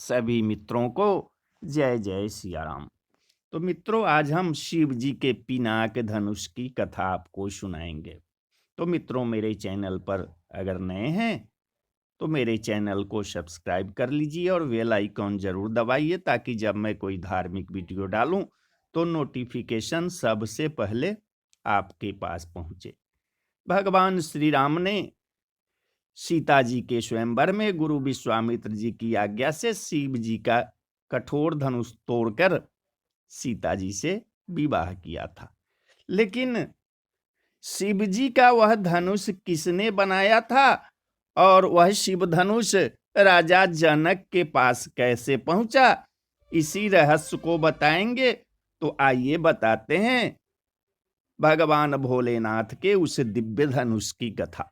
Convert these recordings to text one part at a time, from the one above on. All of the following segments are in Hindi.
सभी मित्रों को जय जय सिया राम। तो मित्रों, आज हम शिव जी के पिनाक धनुष की कथा आपको सुनाएंगे। तो मित्रों, मेरे चैनल पर अगर नए हैं तो मेरे चैनल को सब्सक्राइब कर लीजिए और बेल आइकॉन जरूर दबाइए, ताकि जब मैं कोई धार्मिक वीडियो डालूं तो नोटिफिकेशन सबसे पहले आपके पास पहुंचे। भगवान श्री राम ने सीता जी के स्वयंवर में गुरु विश्वामित्र जी की आज्ञा से शिव जी का कठोर धनुष तोड़कर सीता जी से विवाह किया था। लेकिन शिव जी का वह धनुष किसने बनाया था और वह शिव धनुष राजा जनक के पास कैसे पहुंचा, इसी रहस्य को बताएंगे। तो आइए बताते हैं भगवान भोलेनाथ के उस दिव्य धनुष की कथा।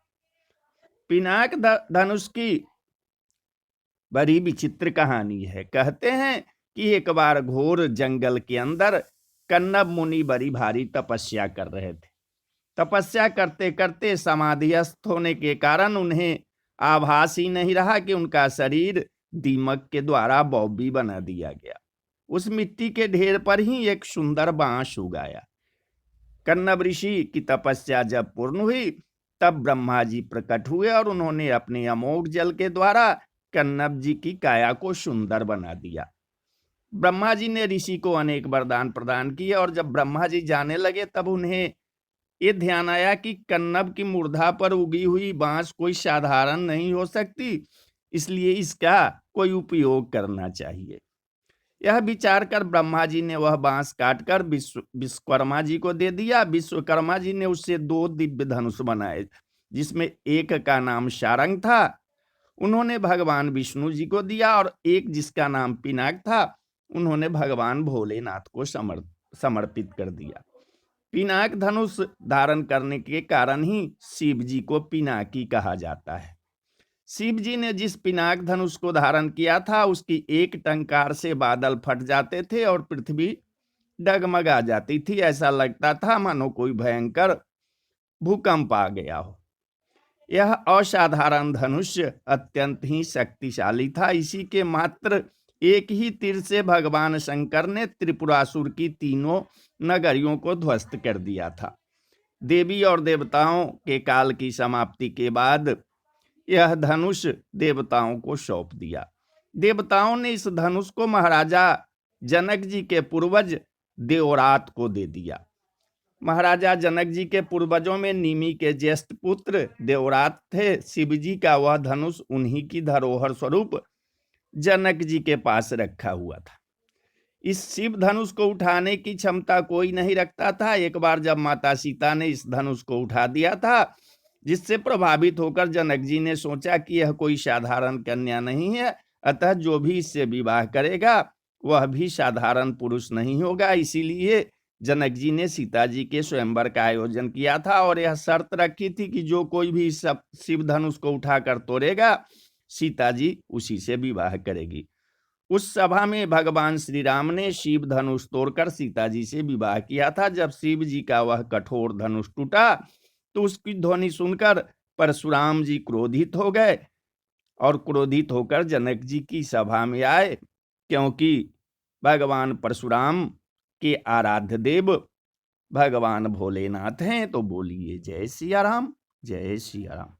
पिनाक धनुष की बड़ी विचित्र कहानी है। कहते हैं कि एक बार घोर जंगल के अंदर कन्नब मुनि बड़ी भारी तपस्या कर रहे थे। तपस्या करते करते समाधिस्थ होने के कारण उन्हें आभास ही नहीं रहा कि उनका शरीर दीमक के द्वारा बॉबी बना दिया गया। उस मिट्टी के ढेर पर ही एक सुंदर बांस उगाया। कन्नब ऋषि की तपस्या जब पूर्ण हुई तब ब्रह्मा जी प्रकट हुए और उन्होंने अपने अमोघ जल के द्वारा कन्नब जी की काया को सुंदर बना दिया। ब्रह्मा जी ने ऋषि को अनेक वरदान प्रदान किए और जब ब्रह्मा जी जाने लगे तब उन्हें ये ध्यान आया कि कन्नब की मूर्धा पर उगी हुई बांस कोई साधारण नहीं हो सकती, इसलिए इसका कोई उपयोग करना चाहिए। यह विचार कर ब्रह्मा जी ने वह बांस काटकर विश्वकर्मा जी को दे दिया। विश्वकर्मा जी ने उससे 2 दिव्य धनुष बनाए, जिसमें एक का नाम शारंग था, उन्होंने भगवान विष्णु जी को दिया, और एक जिसका नाम पिनाक था, उन्होंने भगवान भोलेनाथ को समर्पित कर दिया। पिनाक धनुष धारण करने के कारण ही शिव जी को पिनाकी कहा जाता है। शिव जी ने जिस पिनाक धनुष को धारण किया था उसकी एक टंकार से बादल फट जाते थे और पृथ्वी डगमगा जाती थी। ऐसा लगता था मानो कोई भयंकर भूकंप आ गया हो। यह असाधारण धनुष अत्यंत ही शक्तिशाली था। इसी के मात्र एक ही तीर से भगवान शंकर ने त्रिपुरासुर की 3 नगरियों को ध्वस्त कर दिया था। देवी और देवताओं के काल की समाप्ति के बाद यह धनुष देवताओं को सौंप दिया। देवताओं ने इस धनुष को महाराजा जनक जी के पूर्वज देवरात को दे दिया। महाराजा जनक जी के पूर्वजों में निमि के ज्येष्ठ पुत्र देवरात थे। शिव जी का वह धनुष उन्हीं की धरोहर स्वरूप जनक जी के पास रखा हुआ था। इस शिव धनुष को उठाने की क्षमता कोई नहीं रखता था। एक बार जब माता सीता ने इस धनुष को उठा दिया था, जिससे प्रभावित होकर जनक जी ने सोचा कि यह कोई साधारण कन्या नहीं है, अतः जो भी इससे विवाह करेगा वह भी साधारण पुरुष नहीं होगा। इसीलिए जनक जी ने सीता जी के स्वयंवर का आयोजन किया था और यह शर्त रखी थी कि जो कोई भी शिव धनुष को उठाकर तोड़ेगा, सीता जी उसी से विवाह करेगी। उस सभा में भगवान श्री राम ने शिव धनुष तोड़कर सीता जी से विवाह किया था। जब शिव जी का वह कठोर धनुष टूटा तो उसकी ध्वनि सुनकर परशुराम जी क्रोधित हो गए और क्रोधित होकर जनक जी की सभा में आए, क्योंकि भगवान परशुराम के आराध्य देव भगवान भोलेनाथ हैं। तो बोलिए जय सिया राम, जय सिया राम।